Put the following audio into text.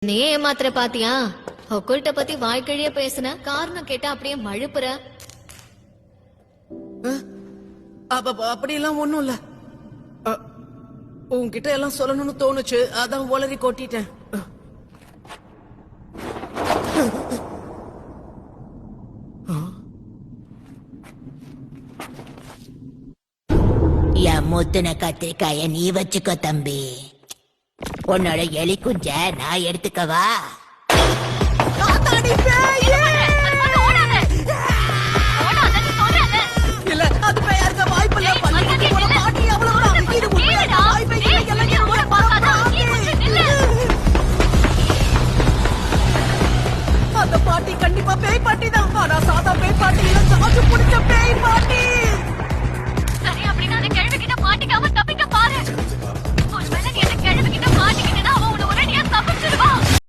நீ ஏமாத்திர பாத்தியா? ஒக்குல்ட்ட பத்தி வாய்க்கழிய பேசுன, காரணம் கேட்டா அப்படியே மழுப்புற. அப்படி எல்லாம் ஒண்ணும் இல்ல. உன்கிட்ட எல்லாம் சொல்லணும்னு தோணுச்சு, அதான் உளறி கொட்டிட்டேன். என் முத்துன கத்திரிக்காய நீ வச்சுக்கோ தம்பி. உன்னோட எலி குஞ்ச நான் எடுத்துக்கவா? இல்ல, அது பேயா இருக்க வாய்ப்பு இல்ல. பள்ளிக்கூடத்துக்கு போற பாட்டி அவ்வளவுதான். இது உண்மையா இருக்க வாய்ப்பே இல்லை. எல்லாம் என்னோட பாட்டி. அந்த பாட்டி கண்டிப்பா பேய் பாட்டி தான். ஆனா சாதா பேய் பாட்டி இல்ல, சாக்கு பிடிச்ச பேய் பாட்டி. சரி, அப்படின்னா அந்த கேள்வி கிட்ட மாட்டிக்காம